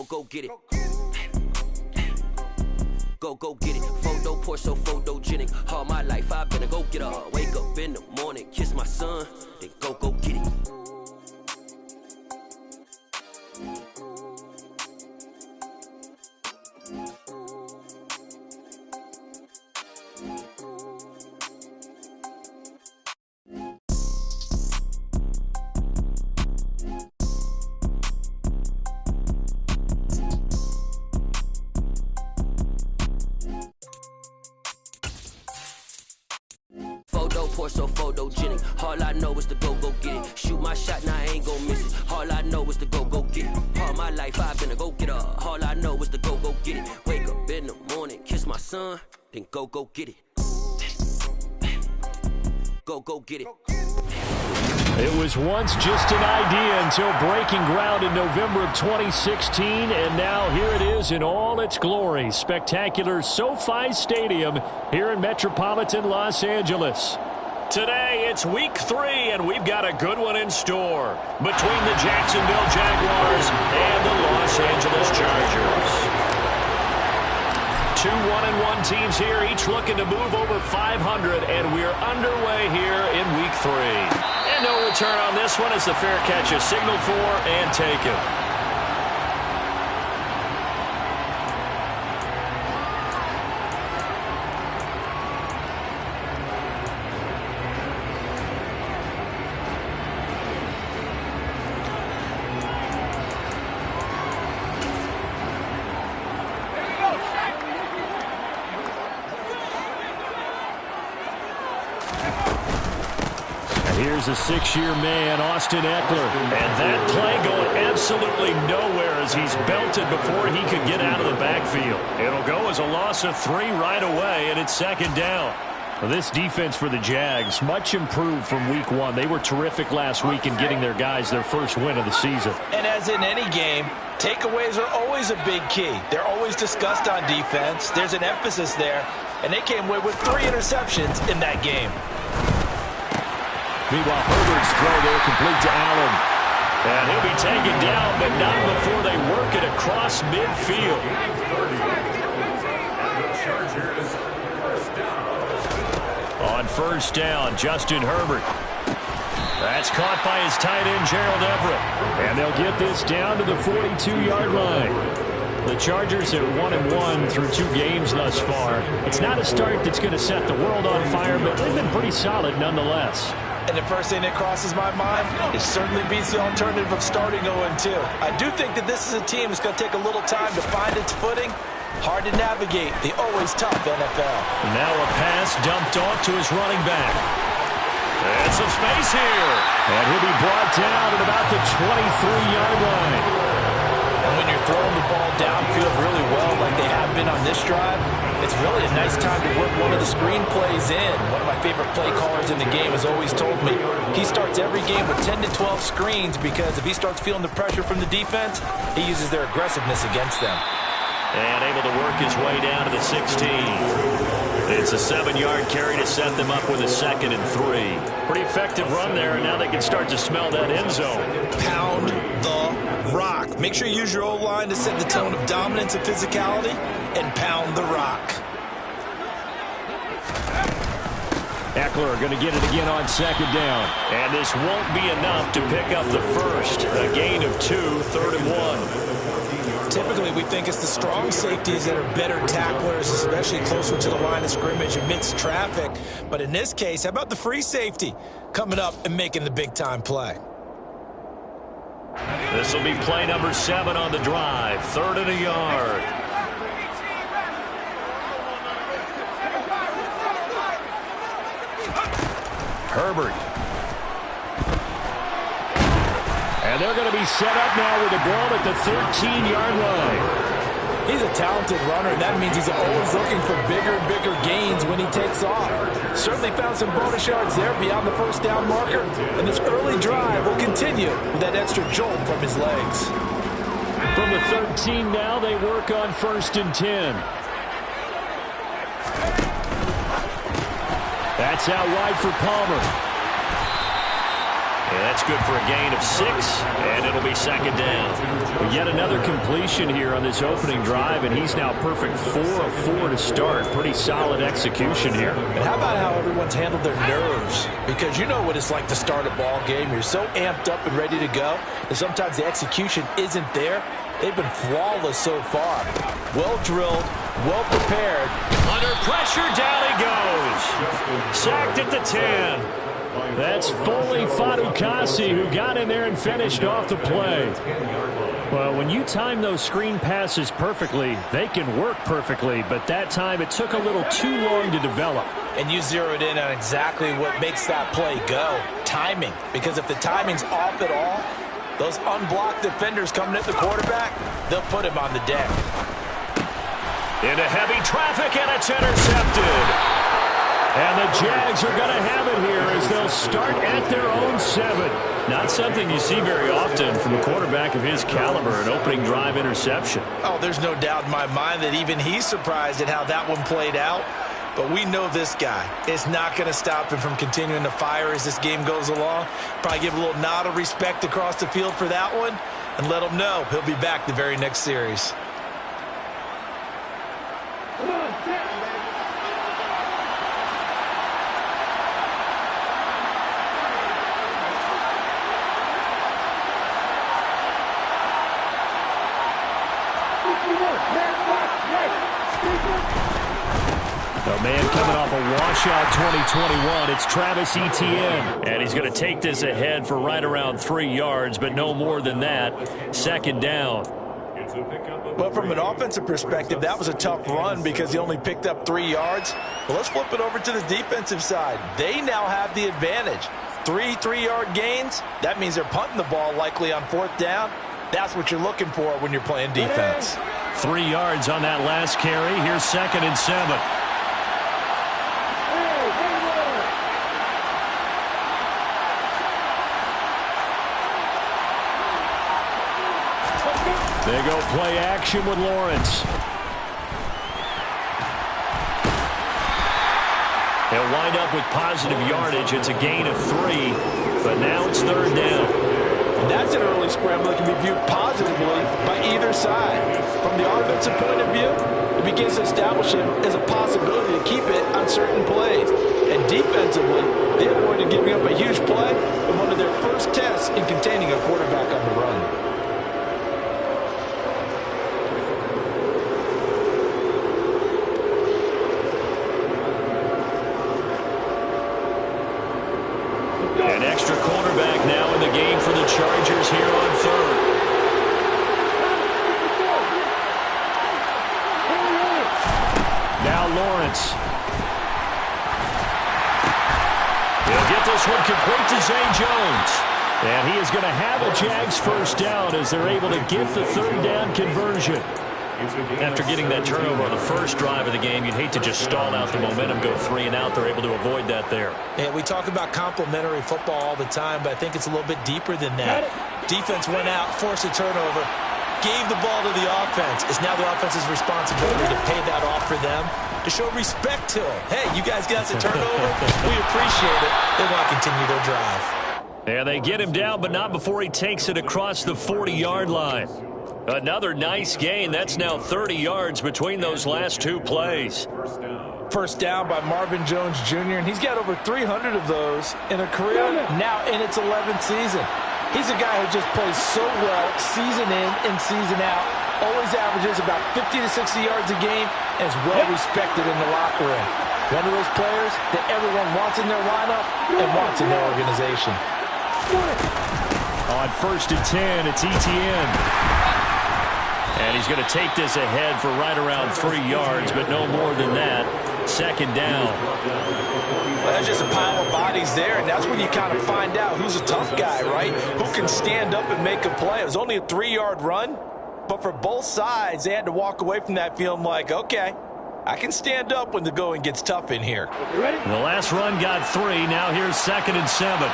Go get it. Go get it. Photo poor, so photogenic. All my life I've been a go getter. Wake up in the morning, kiss my son, then go get it. Poor, so photogenic. All I know is to go get it. Shoot my shot, now I ain't gon' miss it. All I know is to go get it. All my life I've been a go getter. All I know is to go get it. Wake up in the morning, kiss my son, then go get it. Go get it. It was once just an idea until breaking ground in November of 2016, and now here it is in all its glory. Spectacular SoFi Stadium here in metropolitan Los Angeles. Today, it's week 3, and we've got a good one in store between the Jacksonville Jaguars and the Los Angeles Chargers. 2 1-1 teams here, each looking to move over 500, and we're underway here in week 3. And no return on this one as the fair catch is signaled for and taken. Here's a 6-year man, Austin Eckler. And that play going absolutely nowhere as he's belted before he could get out of the backfield. It'll go as a loss of 3 right away, and it's second down. Well, this defense for the Jags, much improved from week 1. They were terrific last week in getting their guys their first win of the season. And as in any game, takeaways are always a big key. They're always discussed on defense. There's an emphasis there, and they came away with 3 interceptions in that game. Meanwhile, Herbert's throw there complete to Allen. And he'll be taken down, but not before they work it across midfield. On first down, Justin Herbert. That's caught by his tight end, Gerald Everett. And they'll get this down to the 42-yard line. The Chargers at 1-1 through 2 games thus far. It's not a start that's going to set the world on fire, but they've been pretty solid nonetheless. And the first thing that crosses my mind is certainly beats the alternative of starting 0-2. I do think that this is a team that's going to take a little time to find its footing. Hard to navigate the always tough NFL. Now a pass dumped off to his running back. And some space here. And he'll be brought down at about the 23-yard line. And when you're throwing the ball downfield really well like they have been on this drive, it's really a nice time to work one of the screen plays in. One of my favorite play callers in the game has always told me he starts every game with 10 to 12 screens because if he starts feeling the pressure from the defense, he uses their aggressiveness against them. And able to work his way down to the 16. It's a 7-yard carry to set them up with a 2nd and 3. Pretty effective run there, and now they can start to smell that end zone. Pound the rock. Make sure you use your O-line to set the tone of dominance and physicality, and pound the rock. Eckler going to get it again on 2nd down. And this won't be enough to pick up the first. A gain of 2, 3rd and 1. Typically, we think it's the strong safeties that are better tacklers, especially closer to the line of scrimmage amidst traffic. But in this case, how about the free safety coming up and making the big-time play? This will be play number 7 on the drive. 3rd and a yard. Herbert. And they're going to be set up now with the ball at the 13-yard line. He's a talented runner, and that means he's always looking for bigger and bigger gains when he takes off. Certainly found some bonus yards there beyond the first down marker, and this early drive will continue with that extra jolt from his legs. From the 13 now, they work on 1st and 10. That's out wide for Palmer. And that's good for a gain of 6, and it'll be second down. Well, yet another completion here on this opening drive, and he's now perfect 4 of 4 to start. Pretty solid execution here. And how about how everyone's handled their nerves? Because you know what it's like to start a ball game. You're so amped up and ready to go, and sometimes the execution isn't there. They've been flawless so far. Well drilled, well prepared. Under pressure, down he goes. Sacked at the 10. That's Foley Fadukasi who got in there and finished off the play. Well, when you time those screen passes perfectly, they can work perfectly, but that time it took a little too long to develop. And you zeroed in on exactly what makes that play go. Timing. Because if the timing's off at all, those unblocked defenders coming at the quarterback, they'll put him on the deck. Into heavy traffic, and it's intercepted. And the Jags are going to have it here as they'll start at their own 7. Not something you see very often from a quarterback of his caliber, an opening drive interception. Oh, there's no doubt in my mind that even he's surprised at how that one played out. But we know this guy is not going to stop him from continuing to fire as this game goes along. Probably give a little nod of respect across the field for that one and let him know he'll be back the very next series. Come on, a man coming off a washout 2021, it's Travis Etienne. And he's going to take this ahead for right around 3 yards, but no more than that. Second down. But from an offensive perspective, that was a tough run because he only picked up 3 yards. Well, let's flip it over to the defensive side. They now have the advantage. 3 3-yard gains. That means they're punting the ball likely on 4th down. That's what you're looking for when you're playing defense. 3 yards on that last carry. Here's 2nd and 7. They go play action with Lawrence. He'll wind up with positive yardage. It's a gain of 3, but now it's 3rd down. And that's an early scramble that can be viewed positively by either side. From the offensive point of view, it begins to establish him as a possibility to keep it on certain plays. And defensively, they avoided giving up a huge play in one of their first tests in containing a quarterback on the run. An extra cornerback now in the game for the Chargers here on 3rd. Now Lawrence. He'll get this one complete to Zay Jones. And he is going to have a Jags first down as they're able to get the 3rd down conversion. After getting that turnover on the first drive of the game, you'd hate to just stall out the momentum, go 3 and out. They're able to avoid that there. Yeah, we talk about complementary football all the time, but I think it's a little bit deeper than that. Defense went out, forced a turnover, gave the ball to the offense. It's now the offense's responsibility to pay that off for them, to show respect to them. Hey, you guys got us a turnover. We appreciate it. They want to continue their drive. And they get him down, but not before he takes it across the 40-yard line. Another nice gain. That's now 30 yards between those last 2 plays. First down by Marvin Jones Jr., and he's got over 300 of those in a career now in its 11th season. He's a guy who just plays so well season in and season out. Always averages about 50 to 60 yards a game and is well respected in the locker room. One of those players that everyone wants in their lineup and wants in their organization. On 1st and 10, it's Etienne. And he's going to take this ahead for right around 3 yards, but no more than that. 2nd down. Well, there's just a pile of bodies there, and that's when you kind of find out who's a tough guy, right? Who can stand up and make a play. It was only a 3-yard run, but for both sides, they had to walk away from that feeling like, okay, I can stand up when the going gets tough in here. The last run got 3. Now here's 2nd and 7.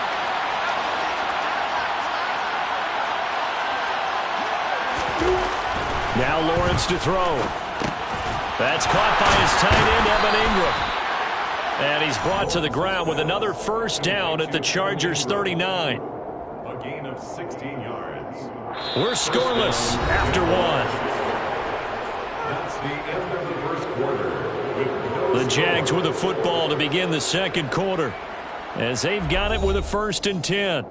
Now Lawrence to throw. That's caught by his tight end, Evan Ingram. And he's brought to the ground with another first down at the Chargers' 39. A gain of 16 yards. We're scoreless after one. That's the end of the first quarter. The Jags with the football to begin the second quarter, as they've got it with a 1st and 10.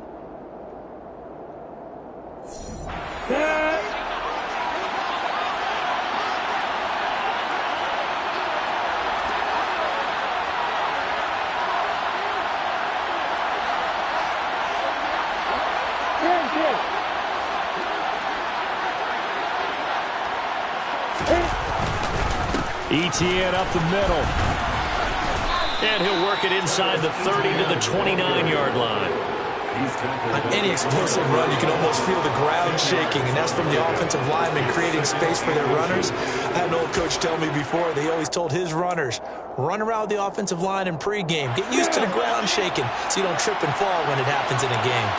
Etienne up the middle. And he'll work it inside the 30 to the 29-yard line. On any explosive run, you can almost feel the ground shaking, and that's from the offensive linemen creating space for their runners. I had an old coach tell me before, they always told his runners, run around the offensive line in pregame. Get used to the ground shaking so you don't trip and fall when it happens in a game.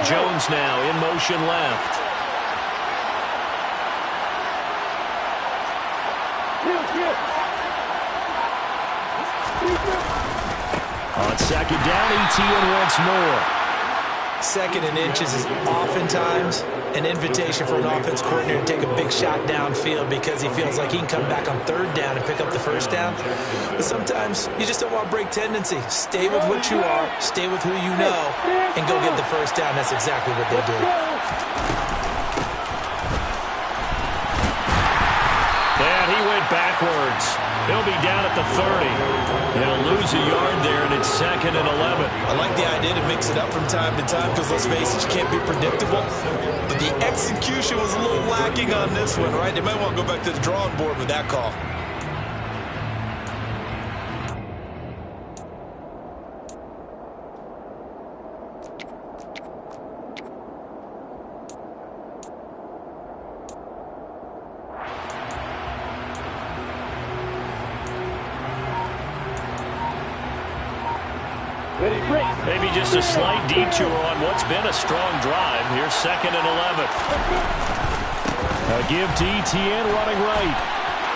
Jones now in motion left. On 2nd down, Etienne once more. 2nd and inches is oftentimes an invitation for an offense coordinator to take a big shot downfield because he feels like he can come back on 3rd down and pick up the 1st down. But sometimes you just don't want to break tendency. Stay with what you are, stay with who you know, and go get the 1st down. That's exactly what they did. And he went backwards. He'll be down at the 30. He'll lose a yard there, and it's 2nd and 11. I like the idea to mix it up from time to time because, let's face it, you can't be predictable. But the execution was a little lacking on this one, right? They might want to go back to the drawing board with that call. Maybe just a slight detour on what's been a strong drive. Here's 2nd and 11. A give to Etienne running right.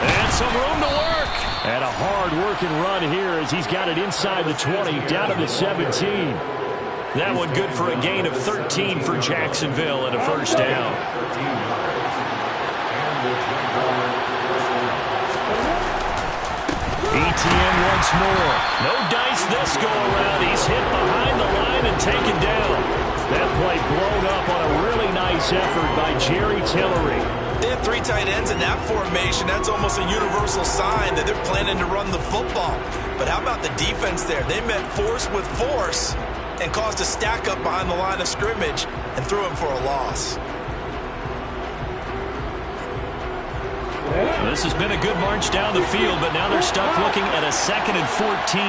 And some room to work. And a hard-working run here as he's got it inside the 20, down to the 17. That one good for a gain of 13 for Jacksonville and a 1st down. Etienne once more. No dice this go-around. He's hit behind the line and taken down. That play blown up on a really nice effort by Jerry Tillery. They have 3 tight ends in that formation. That's almost a universal sign that they're planning to run the football. But how about the defense there? They met force with force and caused a stack up behind the line of scrimmage and threw him for a loss. This has been a good march down the field, but now they're stuck looking at a 2nd and 14.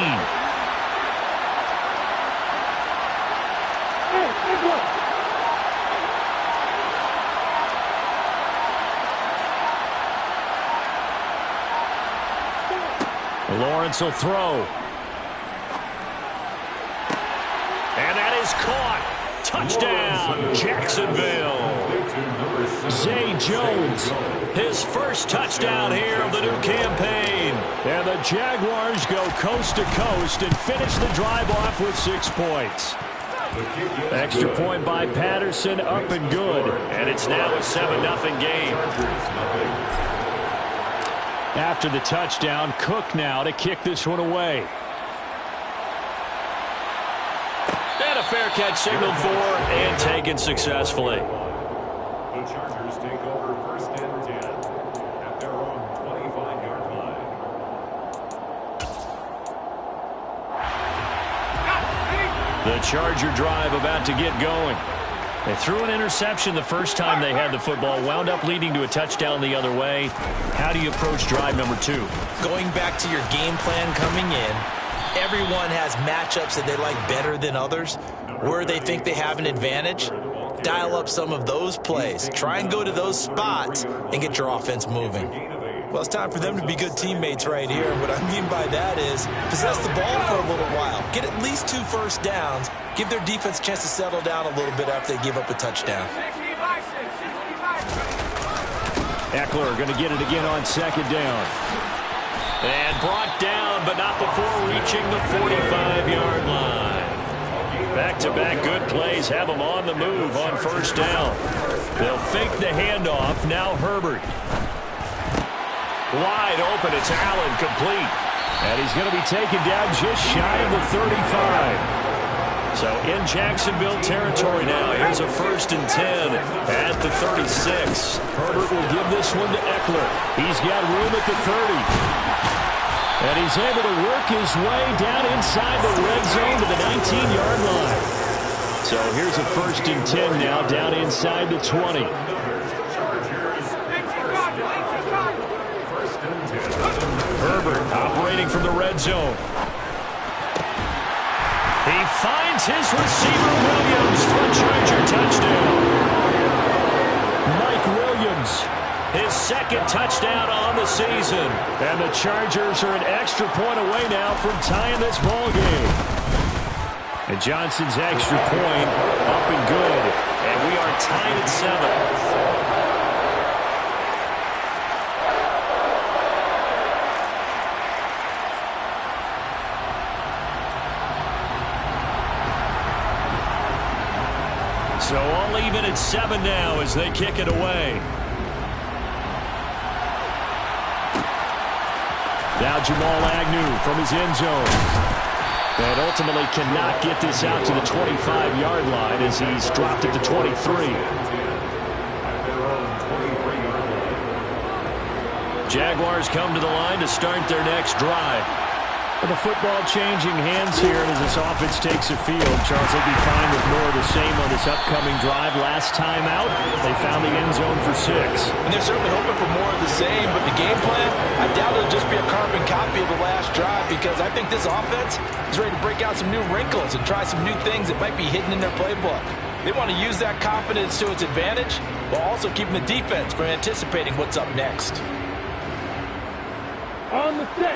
Lawrence will throw. And that is caught. Touchdown, Jacksonville. Zay Jones, his first touchdown here of the new campaign. And the Jaguars go coast to coast and finish the drive off with 6 points. Extra point by Patterson, up and good. And it's now a 7-0 game. After the touchdown, Cook now to kick this one away. And a fair catch signaled for and taken successfully. The Chargers take over 1st and 10 at their own 25-yard line. The Charger drive about to get going. They threw an interception the first time they had the football, wound up leading to a touchdown the other way. How do you approach drive number 2? Going back to your game plan coming in, everyone has matchups that they like better than others. Where they think they have an advantage, dial up some of those plays. Try and go to those spots and get your offense moving. Well, it's time for them to be good teammates right here. What I mean by that is possess the ball for a little while. Get at least 2 first downs. Give their defense a chance to settle down a little bit after they give up a touchdown. Eckler going to get it again on 2nd down. And brought down, but not before reaching the 45-yard line. Back-to-back good plays have them on the move on first down. They'll fake the handoff. Now Herbert. Wide open. It's Allen, complete. And he's going to be taken down just shy of the 35. So in Jacksonville territory now. Here's a 1st and 10 at the 36. Herbert will give this one to Eckler. He's got room at the 30. And he's able to work his way down inside the red zone to the 19-yard line. So here's a 1st and 10 now down inside the 20. Herbert operating from the red zone. He finds his receiver, Williams, for a Charger touchdown. Mike Williams, his 2nd touchdown on the season. And the Chargers are an extra point away now from tying this ball game. And Johnson's extra point up and good. And we are tied at 7. So all even at 7 now as they kick it away. Now Jamal Agnew from his end zone. And ultimately cannot get this out to the 25-yard line as he's dropped at the 23. Jaguars come to the line to start their next drive. With the football changing hands here as this offense takes the field. Charles, they'll be fine with more of the same on this upcoming drive. Last time out, they found the end zone for 6. And they're certainly hoping for more of the same, but the game plan, I doubt it'll just be a carbon copy of the last drive because I think this offense is ready to break out some new wrinkles and try some new things that might be hidden in their playbook. They want to use that confidence to its advantage while also keeping the defense from anticipating what's up next. On the 6.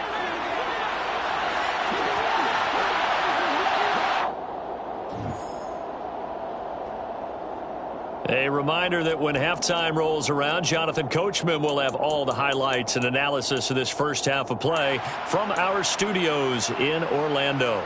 A reminder that when halftime rolls around, Jonathan Coachman will have all the highlights and analysis of this first half of play from our studios in Orlando.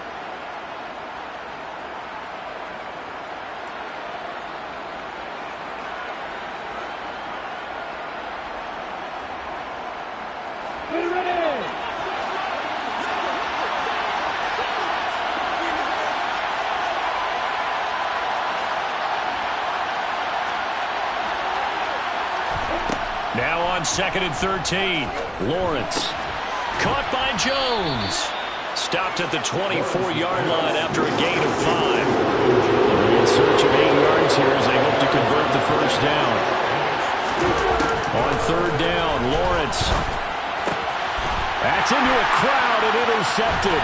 Now on 2nd and 13, Lawrence. Caught by Jones. Stopped at the 24-yard line after a gain of 5. In search of 8 yards here as they hope to convert the first down. On 3rd down, Lawrence. That's into a crowd and intercepted.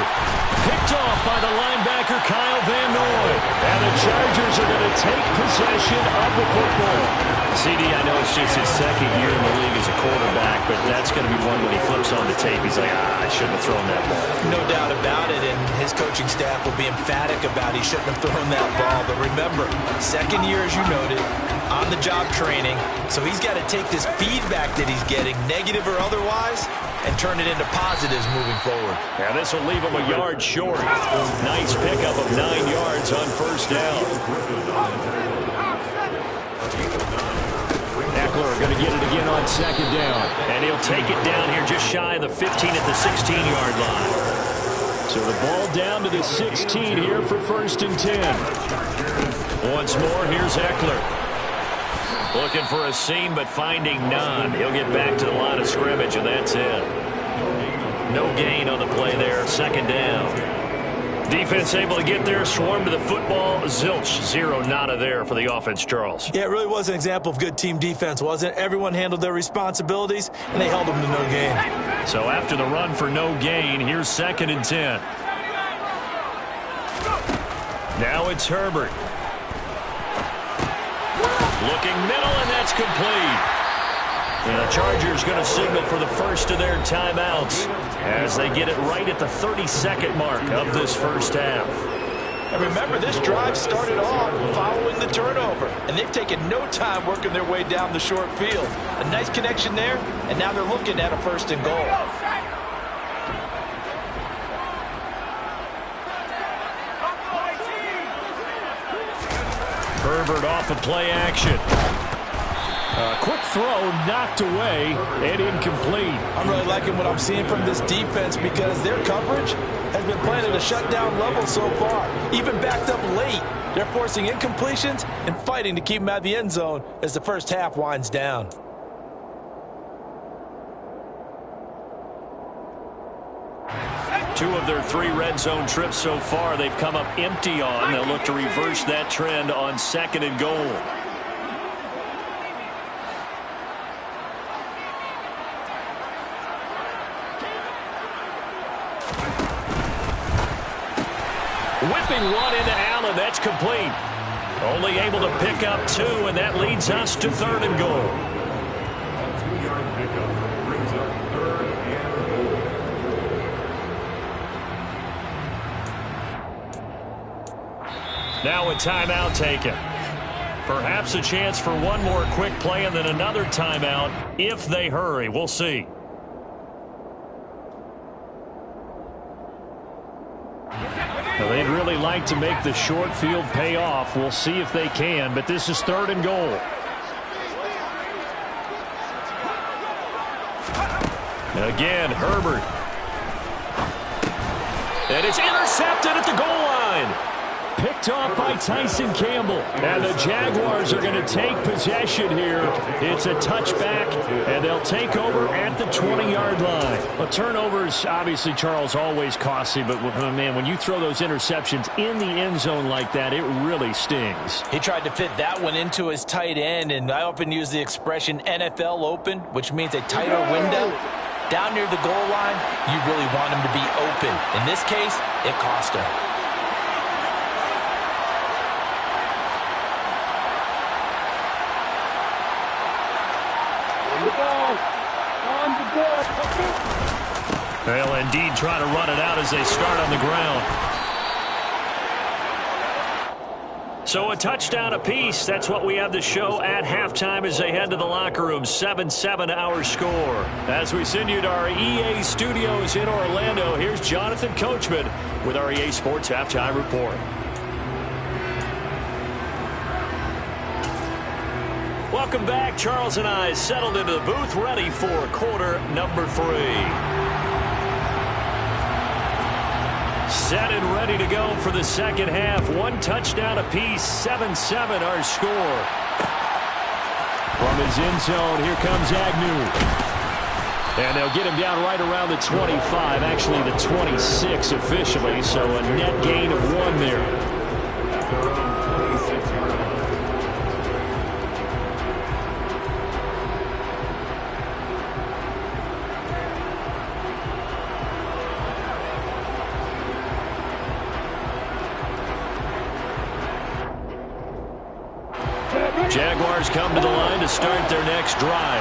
Picked off by the linebacker, Kyle Van Noy. And the Chargers are going to take possession of the football. CD, I know it's just his 2nd year in the league as a quarterback, but that's going to be one when he flips on the tape. He's like, I shouldn't have thrown that ball. No doubt about it, and his coaching staff will be emphatic about he shouldn't have thrown that ball. But remember, 2nd year, as you noted, on-the-job training, so he's got to take this feedback that he's getting, negative or otherwise, and turn it into positives moving forward. Yeah, this will leave him a yard short. Nice pickup of 9 yards on first down. Eckler going to get it again on 2nd down. And he'll take it down here just shy of the 15 at the 16-yard line. So the ball down to the 16 here for 1st and 10. Once more, here's Eckler. Looking for a seam, but finding none. He'll get back to the line of scrimmage, and that's it. No gain on the play there. 2nd down. Defense able to get there, swarm to the football. Zilch, 0 nada there for the offense, Charles. Yeah, it really was an example of good team defense, wasn't it? Everyone handled their responsibilities, and they held them to no gain. So after the run for no gain, here's 2nd and 10. Now it's Herbert. Looking middle, and that's complete. And the Chargers going to signal for the first of their timeouts as they get it right at the 32nd mark of this first half. And remember, this drive started off following the turnover, and they've taken no time working their way down the short field. A nice connection there, and now they're looking at a 1st and goal. Herbert off of play action. Quick throw knocked away and incomplete. I'm really liking what I'm seeing from this defense because their coverage has been playing at a shutdown level so far. Even backed up late, they're forcing incompletions and fighting to keep them out of the end zone as the first half winds down. Two of their 3 red zone trips so far they've come up empty on. They'll look to reverse that trend on 2nd and goal. Whipping one into Allen. That's complete. Only able to pick up 2, and that leads us to 3rd and goal. A 2-yard pickup brings up 3rd and goal. Now a timeout taken. Perhaps a chance for one more quick play and then another timeout if they hurry. We'll see. Now they'd really like to make the short field pay off. We'll see if they can, but this is 3rd and goal. Again, Herbert. And it's intercepted at the goal line. Picked off by Tyson Campbell. And the Jaguars are going to take possession here. It's a touchback, and they'll take over at the 20-yard line. Well, turnovers, obviously, Charles, always costly. But, man, when you throw those interceptions in the end zone like that, it really stings. He tried to fit that one into his tight end, and I often use the expression NFL open, which means a tighter window. Down near the goal line, you really want him to be open. In this case, it cost him. Well, indeed, trying to run it out as they start on the ground. So a touchdown apiece. That's what we have to show at halftime as they head to the locker room. 7-7 our score. As we send you to our EA studios in Orlando, here's Jonathan Coachman with our EA Sports Halftime Report. Welcome back. Charles and I settled into the booth, ready for quarter number 3. Set and ready to go for the second half. 1 touchdown apiece. 7-7 our score. From his end zone, here comes Agnew. And they'll get him down right around the 25, actually the 26 officially, so a net gain of 1 there. After around 26 yards. Jaguars come to the line to start their next drive.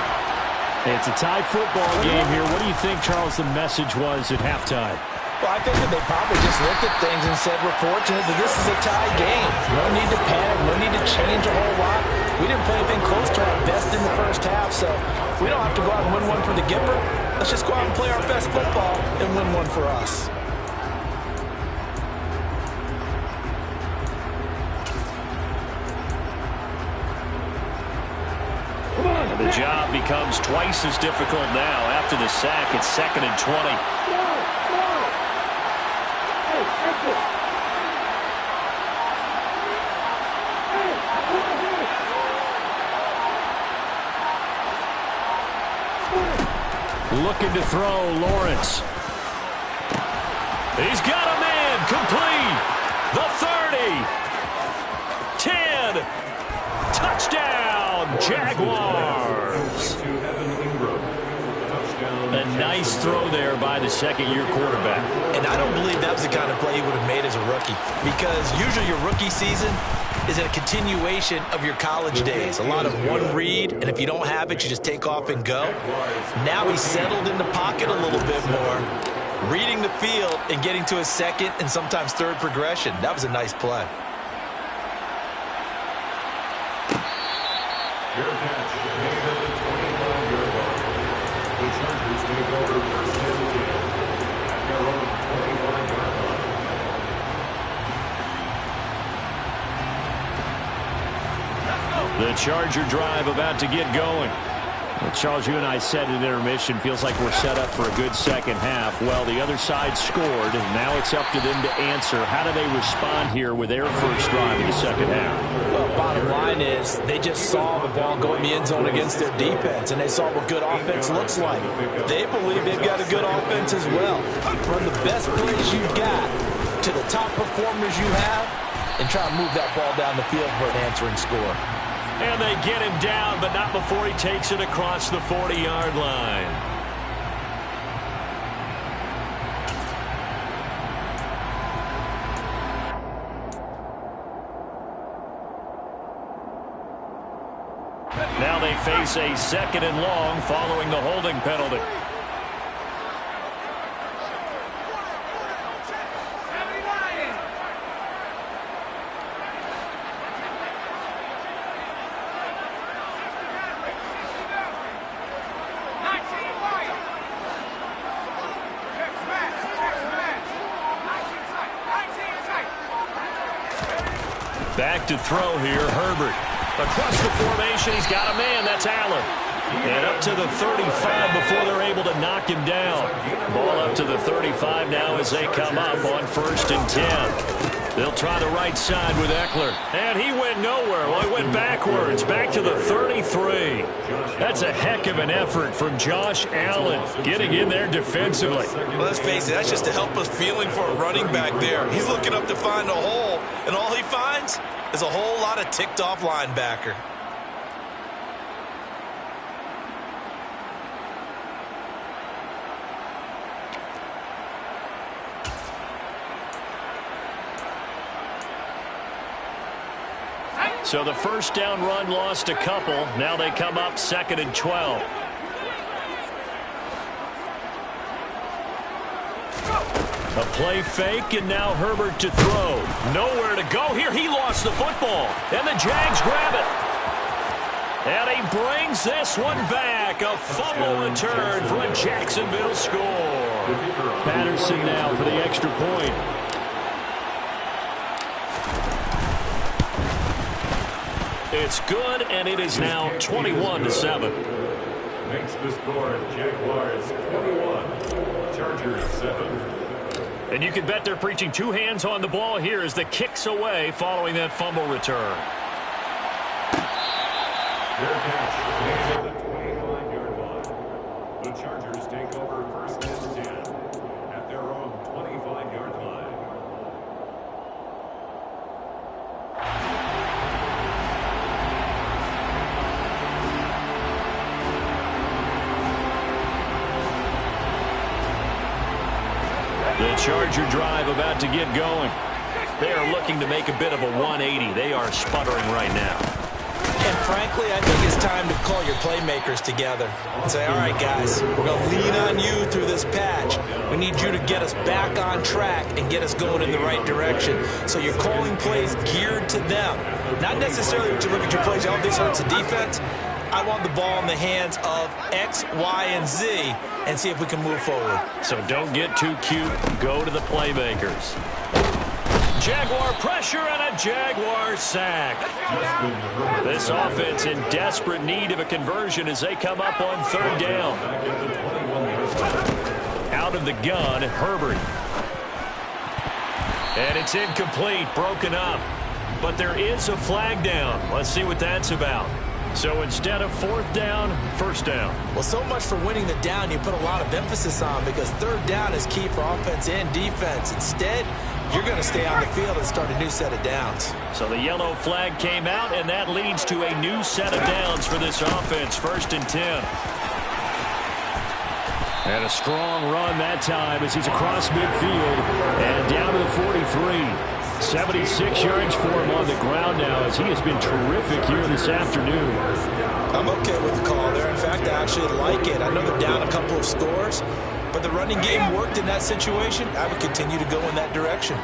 It's a tie football game here. What do you think, Charles, the message was at halftime? Well, I think that they probably just looked at things and said, we're fortunate that this is a tie game. No need to panic. No need to change a whole lot. We didn't play anything close to our best in the first half, so we don't have to go out and win one for the Gipper. Let's just go out and play our best football and win one for us. The job becomes twice as difficult now. After the sack, it's 2nd and 20. Looking to throw, Lawrence. He's got a man, complete. The 30. 10. Touchdown, Jaguars. A nice throw there by the second-year quarterback. And I don't believe that was the kind of play he would have made as a rookie, because usually your rookie season is a continuation of your college days. A lot of one read, and if you don't have it, you just take off and go. Now he's settled in the pocket a little bit more, reading the field and getting to his second and sometimes third progression. That was a nice play. Fair catch, made at the 25-yard line. The Chargers take over 1st and 10 at their own 25-yard line. The Charger drive about to get going. Well, Charles, you and I said at intermission, feels like we're set up for a good second half. Well, the other side scored, and now it's up to them to answer. How do they respond here with their first drive in the second half? Well, bottom line is they just saw the ball go in the end zone against their defense, and they saw what good offense looks like. They believe they've got a good offense as well. From the best plays you've got to the top performers you have, and try to move that ball down the field for an answering score. And they get him down, but not before he takes it across the 40-yard line. Now they face a 2nd and long following the holding penalty. Back to throw here, Herbert. Across the formation, he's got a man. That's Allen. And up to the 35 before they're able to knock him down. Ball up to the 35 now as they come up on 1st and 10. They'll try the right side with Eckler. And he went nowhere. Well, he went backwards. Back to the 33. That's a heck of an effort from Josh Allen getting in there defensively. Well, let's face it, that's just a helpless feeling for a running back there. He's looking up to find a hole, and all he finds is a whole lot of ticked-off linebacker. So the first down run lost a couple. Now they come up 2nd and 12. A play fake, and now Herbert to throw. Nowhere to go here. He lost the football, and the Jags grab it. And he brings this one back. A fumble return for a Jacksonville score. Patterson now for the extra point. It's good, and it is now 21-7. Makes the score Jaguars 21, Chargers 7. And you can bet they're preaching 2 hands on the ball here as the kick's away following that fumble return. Fair catch made at the 25-yard line. The Chargers take over 1st and 10 at their own 25-yard line. The Charger drive about to get going. They are looking to make a bit of a 180. They are sputtering right now. And frankly, I think it's time to call your playmakers together and say, all right, guys, we're going to lean on you through this patch. We need you to get us back on track and get us going in the right direction. So you're calling plays geared to them. Not necessarily that you look at your plays, oh, this hurts the defense. I want the ball in the hands of X, Y, and Z and see if we can move forward. So don't get too cute. Go to the playmakers. Jaguar pressure and a Jaguar sack. This offense in desperate need of a conversion as they come up on 3rd down. Out of the gun, Herbert. And it's incomplete, broken up. But there is a flag down. Let's see what that's about. So instead of 4th down, 1st down. Well, so much for winning the down you put a lot of emphasis on because 3rd down is key for offense and defense. Instead, you're going to stay on the field and start a new set of downs. So the yellow flag came out, and that leads to a new set of downs for this offense. 1st and 10. And a strong run that time as he's across midfield and down to the 43. 76 yards for him on the ground now as he has been terrific here this afternoon. I'm okay with the call there. In fact, I actually like it. I know they're down a couple of scores, but the running game worked in that situation. I would continue to go in that direction.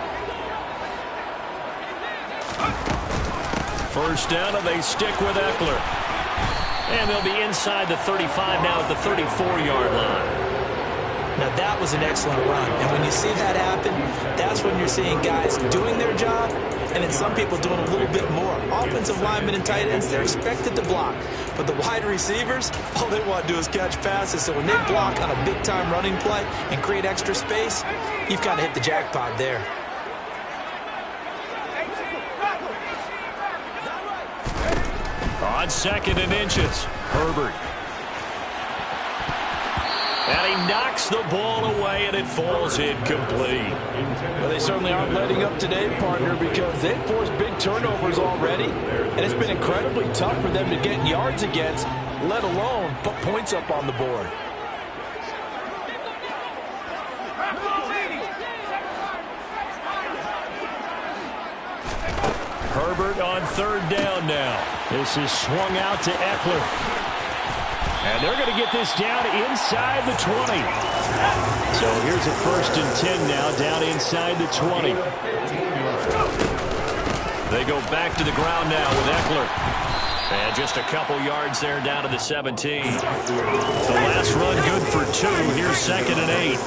1st down, and they stick with Eckler. And they'll be inside the 35 now at the 34-yard line. Now, that was an excellent run. And when you see that happen, that's when you're seeing guys doing their job and then some people doing a little bit more. Offensive linemen and tight ends, they're expected to block. But the wide receivers, all they want to do is catch passes. So when they block on a big-time running play and create extra space, you've kind of hit the jackpot there. On 2nd and inches, Herbert. And he knocks the ball away, and it falls incomplete. Well, they certainly aren't letting up today, partner, because they've forced big turnovers already, and it's been incredibly tough for them to get yards against, let alone put points up on the board. Herbert on 3rd down now. This is swung out to Eckler. And they're going to get this down inside the 20. So here's a 1st and 10 now, down inside the 20. They go back to the ground now with Eckler. And just a couple yards there down to the 17. The last run good for 2. Here's 2nd and 8.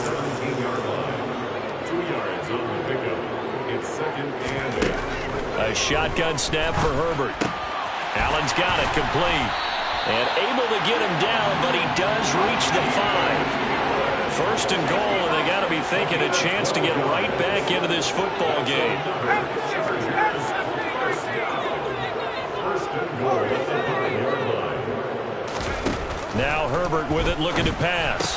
2 yards on the pickup. It's 2nd and 8. A shotgun snap for Herbert. Allen's got it complete. And able to get him down, but he does reach the 5. 1st and goal, and they got to be thinking a chance to get right back into this football game. Now Herbert with it, looking to pass.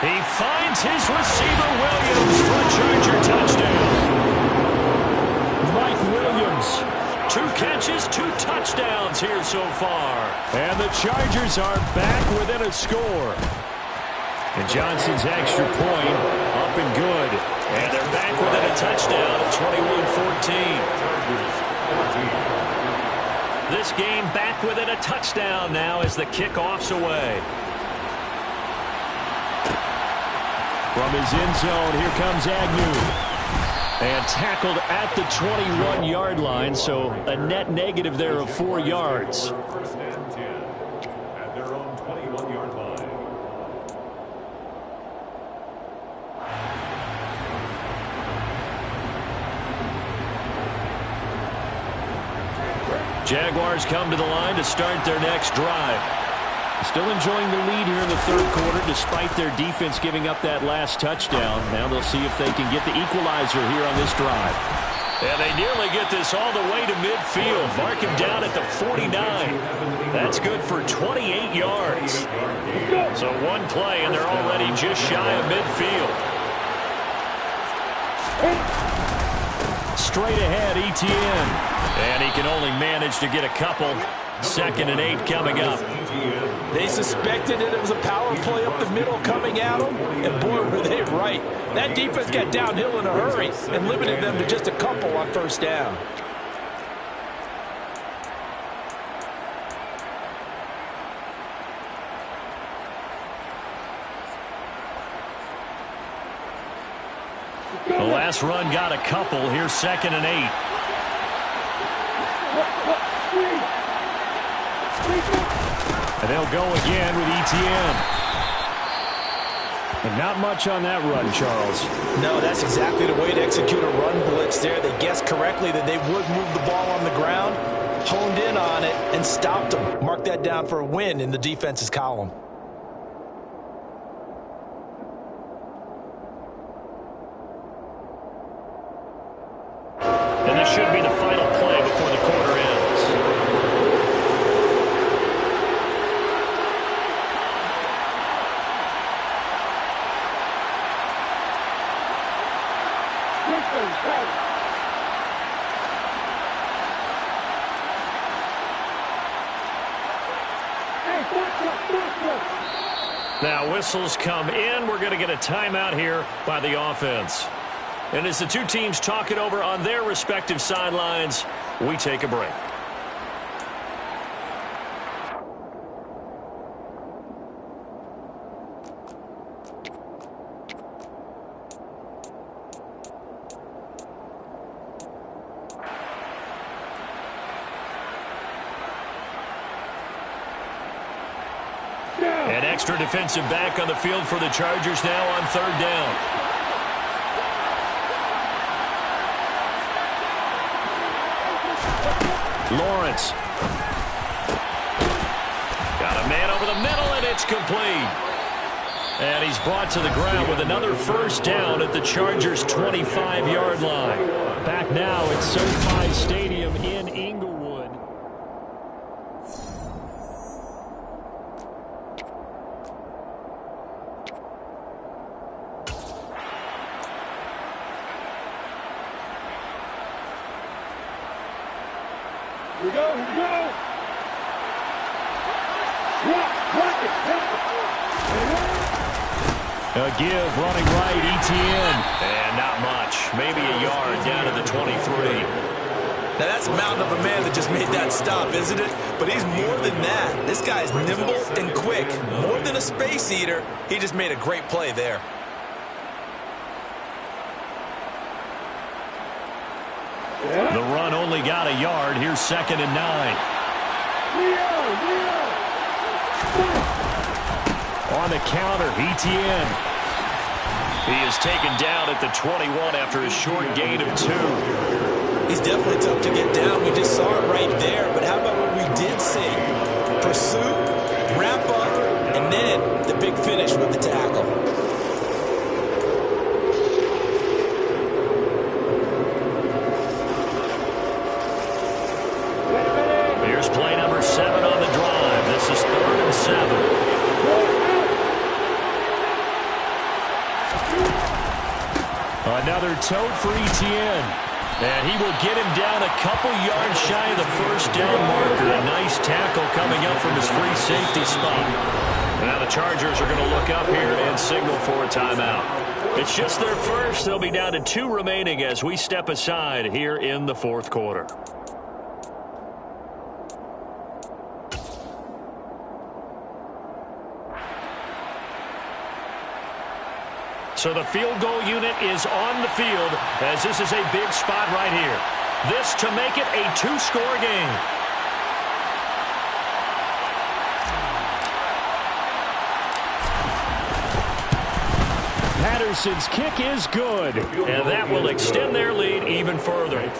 He finds his receiver, Williams, for a Charger touchdown. Mike Williams. 2 catches, 2 touchdowns here so far. And the Chargers are back within a score. And Johnson's extra point up and good. And they're back within a touchdown at 21-14. This game back within a touchdown now as the kickoff's away. From his end zone, here comes Agnew. And tackled at the 21-yard line, so a net negative there of 4 yards. 1st and 10 at their own 21-yard line. Jaguars come to the line to start their next drive. Still enjoying the lead here in the 3rd quarter despite their defense giving up that last touchdown. Now they'll see if they can get the equalizer here on this drive. And they nearly get this all the way to midfield. Mark him down at the 49. That's good for 28 yards. So one play and they're already just shy of midfield. Straight ahead, Etienne. And he can only manage to get a couple. 2nd and 8 coming up. They suspected that it was a power play up the middle coming at them, and boy, were they right. That defense got downhill in a hurry and limited them to just a couple on 1st down. The last run got a couple. Here's 2nd and 8. And they'll go again with Etienne. And not much on that run, Charles. No, that's exactly the way to execute a run blitz there. They guessed correctly that they would move the ball on the ground, honed in on it, and stopped them. Mark that down for a win in the defense's column. And this should be the final play before the quarter ends. Now whistles come in. We're going to get a timeout here by the offense. And as the two teams talk it over on their respective sidelines, we take a break. And extra defensive back on the field for the Chargers now on third down. Lawrence. Got a man over the middle, and it's complete. And he's brought to the ground with another first down at the Chargers' 25-yard line. Back now at SoFi Stadium in Inglewood. Here we go, here we go. A give, running right, Etienne. And not much. Maybe a yard down to the 23. Now, that's a mountain of a man that just made that stop, isn't it? But he's more than that. This guy's nimble and quick. More than a space eater. He just made a great play there. The run only got a yard. Here's 2nd and 9. On the counter, Etienne. He is taken down at the 21 after a short gain of 2. He's definitely tough to get down. We just saw it right there. But how about what we did see? Pursuit, wrap up, and then the big finish with the tackle. Here's play number 7 on the drive. This is 3rd and 7. Another tote for Etienne. And he will get him down a couple yards shy of the first down marker. A nice tackle coming up from his free safety spot. Now the Chargers are going to look up here and signal for a timeout. It's just their first. They'll be down to 2 remaining as we step aside here in the 4th quarter. So the field goal unit is on the field as this is a big spot right here. This to make it a 2-score game. Patterson's kick is good, and that will extend their lead even further.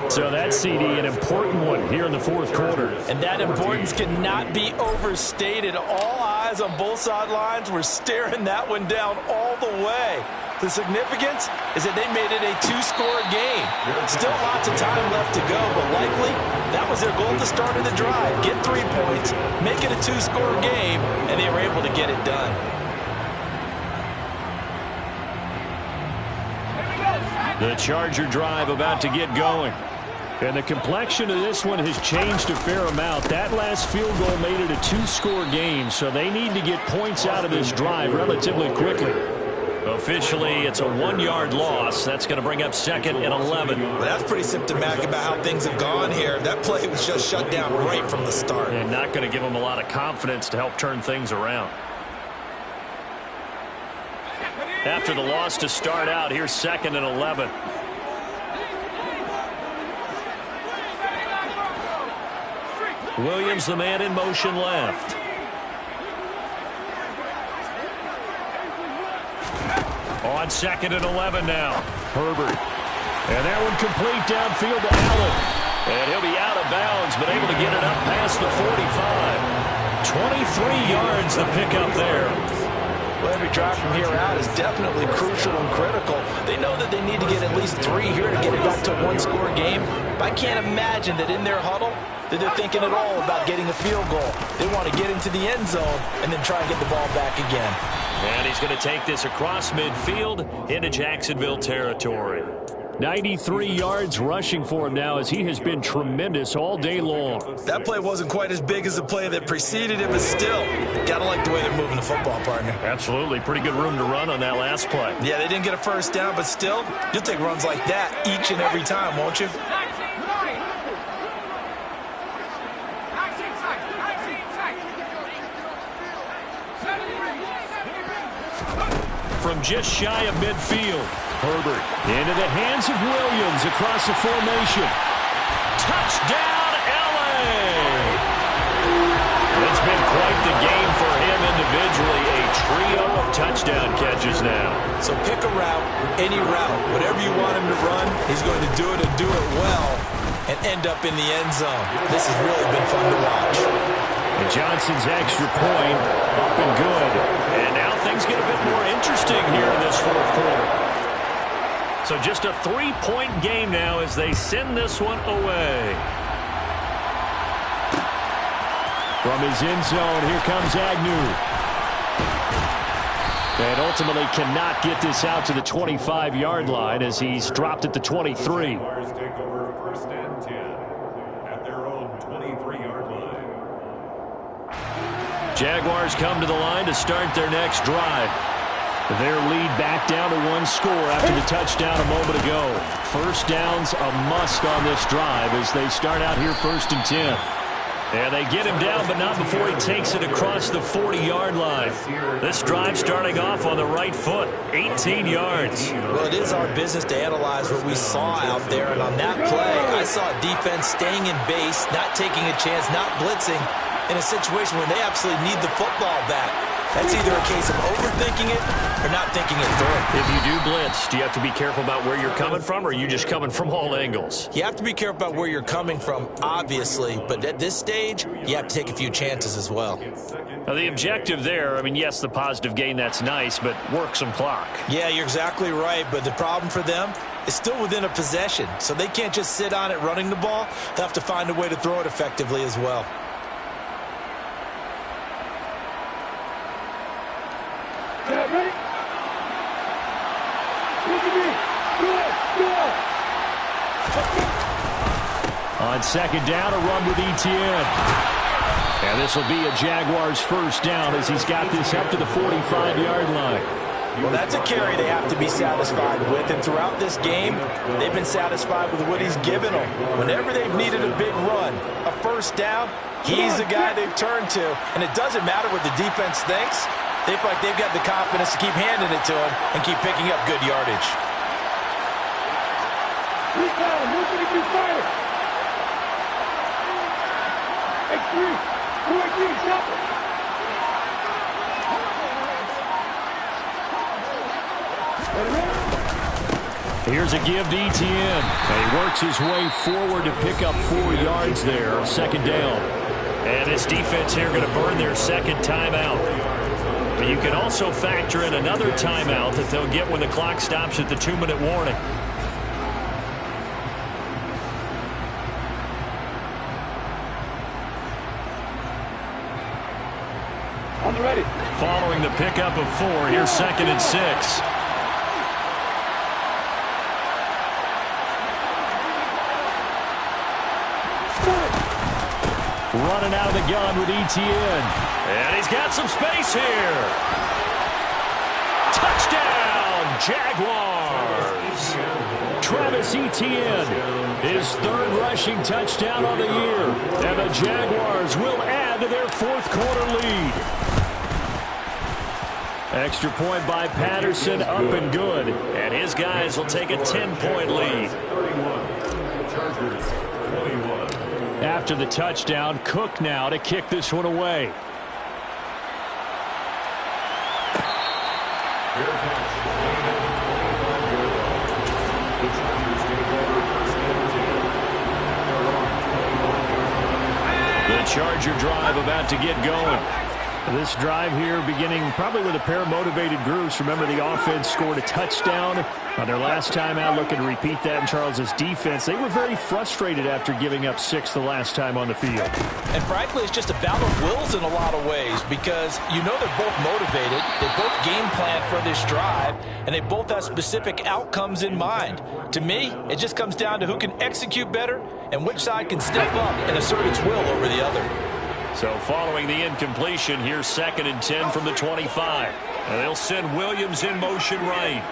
So that, CD, an important one here in the 4th quarter. And that importance cannot be overstated. All eyes on both sidelines were staring that one down all the way. The significance is that they made it a 2-score game. Still lots of time left to go, but likely that was their goal to start of the drive. Get 3 points, make it a 2-score game, and they were able to get it done. The Charger drive about to get going. And the complexion of this one has changed a fair amount. That last field goal made it a 2-score game, so they need to get points out of this drive relatively quickly. Officially, it's a 1-yard loss. That's going to bring up 2nd and 11. Well, that's pretty symptomatic about how things have gone here. That play was just shut down right from the start. And not going to give them a lot of confidence to help turn things around. After the loss to start out, here's 2nd and 11. Williams, the man in motion left. On 2nd and 11 now. Herbert. And that one complete downfield to Allen. And he'll be out of bounds, but able to get it up past the 45. 23 yards the pickup there. Well, every drive from here out is definitely crucial and critical. They know that they need to get at least 3 here to get it back to a 1-score game. But I can't imagine that in their huddle that they're thinking at all about getting a field goal. They want to get into the end zone and then try and get the ball back again. And he's going to take this across midfield into Jacksonville territory. 93 yards rushing for him now as he has been tremendous all day long. That play wasn't quite as big as the play that preceded it, but still, gotta like the way they're moving the football, partner. Absolutely. Pretty good room to run on that last play. Yeah, they didn't get a first down, but still, you'll take runs like that each and every time, won't you? From just shy of midfield, Herbert into the hands of Williams across the formation. Touchdown, L.A. It's been quite the game for him individually. A trio of touchdown catches now. So pick a route, any route, whatever you want him to run, he's going to do it and do it well and end up in the end zone. This has really been fun to watch. And Johnson's extra point up and good. And now things get a bit more interesting here in this fourth quarter. So just a 3-point game now as they send this one away. From his end zone, here comes Agnew. And ultimately cannot get this out to the 25-yard line as he's dropped at the 23. Jaguars take over first and 10 at their own 23-yard line. Jaguars come to the line to start their next drive. Their lead back down to 1 score after the touchdown a moment ago. First down's a must on this drive as they start out here first and 10. And they get him down, but not before he takes it across the 40-yard line. This drive starting off on the right foot, 18 yards. Well, it is our business to analyze what we saw out there, and on that play, I saw a defense staying in base, not taking a chance, not blitzing, in a situation where they absolutely need the football back. That's either a case of overthinking it or not thinking it through. If you do blitz, do you have to be careful about where you're coming from, or are you just coming from all angles? You have to be careful about where you're coming from, obviously, but at this stage, you have to take a few chances as well. Now, the objective there, I mean, yes, the positive gain, that's nice, but work some clock. Yeah, you're exactly right, but the problem for them is still within a possession, so they can't just sit on it running the ball. They'll have to find a way to throw it effectively as well. Ready? Look at me. On second down, a run with ETN. And this will be a Jaguars first down as he's got this up to the 45-yard line. Well, that's a carry they have to be satisfied with, and throughout this game, they've been satisfied with what he's given them. Whenever they've needed a big run, a first down, he's the guy they've turned to. And it doesn't matter what the defense thinks. They feel like they've got the confidence to keep handing it to him and keep picking up good yardage. Here's a give to ETN. And he works his way forward to pick up 4 yards there, second down. And this defense here going to burn their second timeout. But you can also factor in another timeout that they'll get when the clock stops at the 2-minute warning. On the ready. Following the pickup of 4, here's second and 6. Running out of the gun with ETN. And he's got some space here. Touchdown, Jaguars. Travis Etienne, his 3rd rushing touchdown on the year. And the Jaguars will add to their 4th quarter lead. Extra point by Patterson, up and good. And his guys will take a 10-point lead. 31. Chargers 21. After the touchdown, Cook now to kick this one away. Fair catch. The Chargers take over first and 10. The Charger drive about to get going. This drive here beginning probably with a pair of motivated groups. Remember, the offense scored a touchdown on their last time out, looking to repeat that in Charles's defense. They were very frustrated after giving up 6 the last time on the field. And frankly, it's just a battle of wills in a lot of ways because you know they're both motivated, they both game plan for this drive, and they both have specific outcomes in mind. To me, it just comes down to who can execute better and which side can step up and assert its will over the other. So following the incompletion, here's second and 10 from the 25. And they'll send Williams in motion right.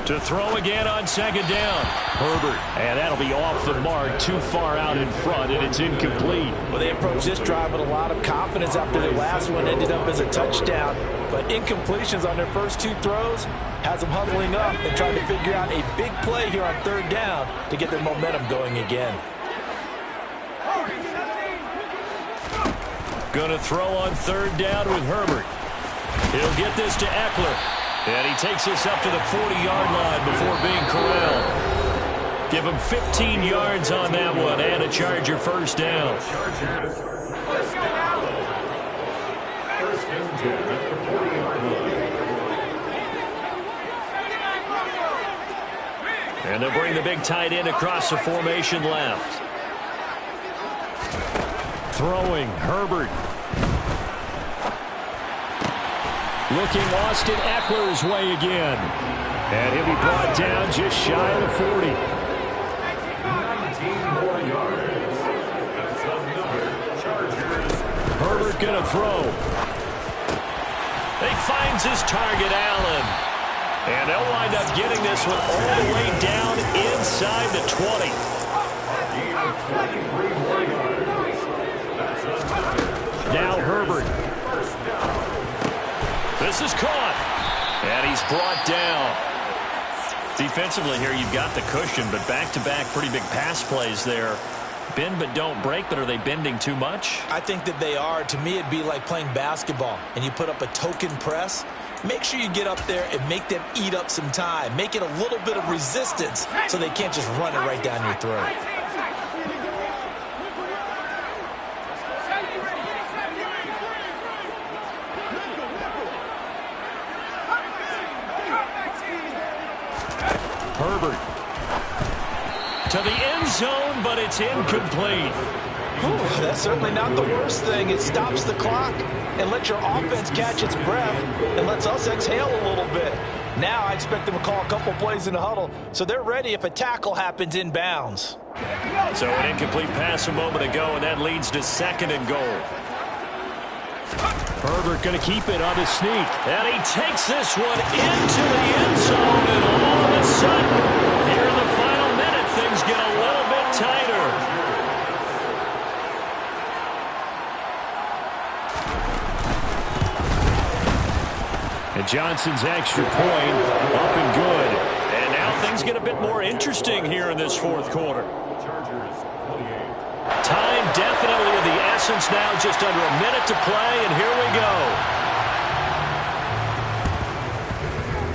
To throw again on second down. Herbert. And that'll be off the mark, too far out in front, and it's incomplete. Well, they approached this drive with a lot of confidence after their last one ended up as a touchdown. but incompletions on their first 2 throws has them huddling up and trying to figure out a big play here on 3rd down to get their momentum going again. Going to throw on 3rd down with Herbert. He'll get this to Eckler. And he takes this up to the 40-yard line before being corralled. Give him 15 yards on that one and a Charger first down. Chargers, first down. First and 10 at the 40-yard line. And they'll bring the big tight end across the formation left. Throwing, Herbert. Looking Austin Eckler's way again. And he'll be brought down just shy of the 40. 19 more yards. That's another Chargers. Herbert going to throw. He finds his target, Allen. And they'll wind up getting this one all the way down inside the 20. 23 more yards. That's another. Now Herbert. First down. This is caught. And he's brought down. Defensively here, you've got the cushion, but back-to-back pretty big pass plays there. Bend but don't break, but are they bending too much? I think that they are. To me, it'd be like playing basketball, and you put up a token press. Make sure you get up there and make them eat up some time. Make it a little bit of resistance so they can't just run it right down your throat. Herbert to the end zone, but it's incomplete. Whew, that's certainly not the worst thing. It stops the clock and lets your offense catch its breath and lets us exhale a little bit. Now I expect them to call a couple plays in the huddle so they're ready if a tackle happens inbounds. So an incomplete pass a moment ago, and that leads to 2nd and goal. Herbert going to keep it on the sneak. And he takes this one into the end zone. And all of a sudden, here in the final minute, things get a little bit tighter. And Johnson's extra point up and good. And now things get a bit more interesting here in this 4th quarter. Time definitely of the essence now, just under a minute to play, and here we go.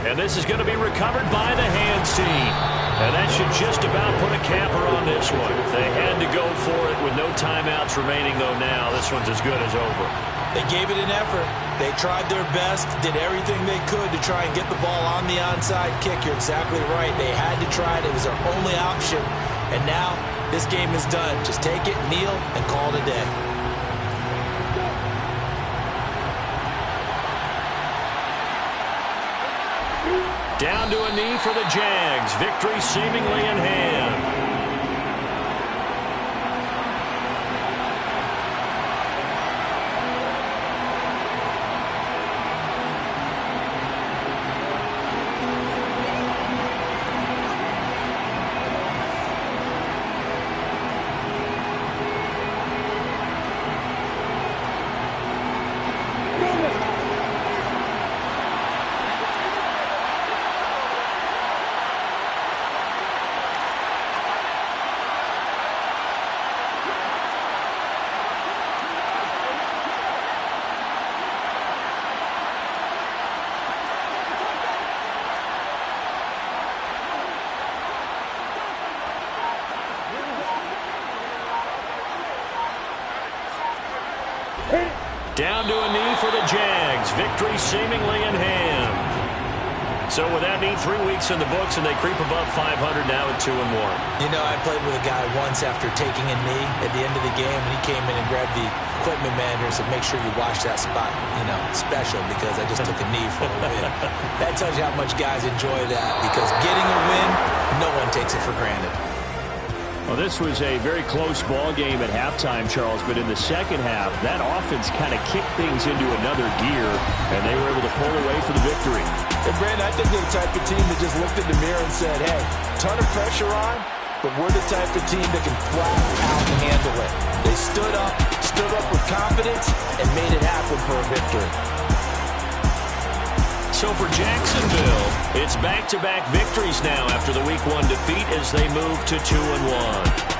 And this is going to be recovered by the hands team. And that should just about put a capper on this one. They had to go for it with no timeouts remaining, though now this one's as good as over. They gave it an effort. They tried their best, did everything they could to try and get the ball on the onside kick. You're exactly right. They had to try it. It was their only option. And now this game is done. Just take it, kneel, and call it a day. Down to a knee for the Jags. Victory seemingly in hand. Down to a knee for the Jags. Victory seemingly in hand. So with that knee, 3 weeks in the books, and they creep above 500 now at 2-1. You know, I played with a guy once after taking a knee at the end of the game, and he came in and grabbed the equipment manager and said, make sure you watch that spot, you know, special, because I just took a knee for a win. That tells you how much guys enjoy that, because getting a win, no one takes it for granted. Well, this was a very close ball game at halftime, Charles, but in the second half, that offense kind of kicked things into another gear, and they were able to pull away for the victory. And, Brandon, I think they're the type of team that just looked in the mirror and said, hey, ton of pressure on, but we're the type of team that can flat out handle it. They stood up with confidence, and made it happen for a victory. So for Jacksonville, it's back-to-back victories now after the Week 1 defeat as they move to 2-1.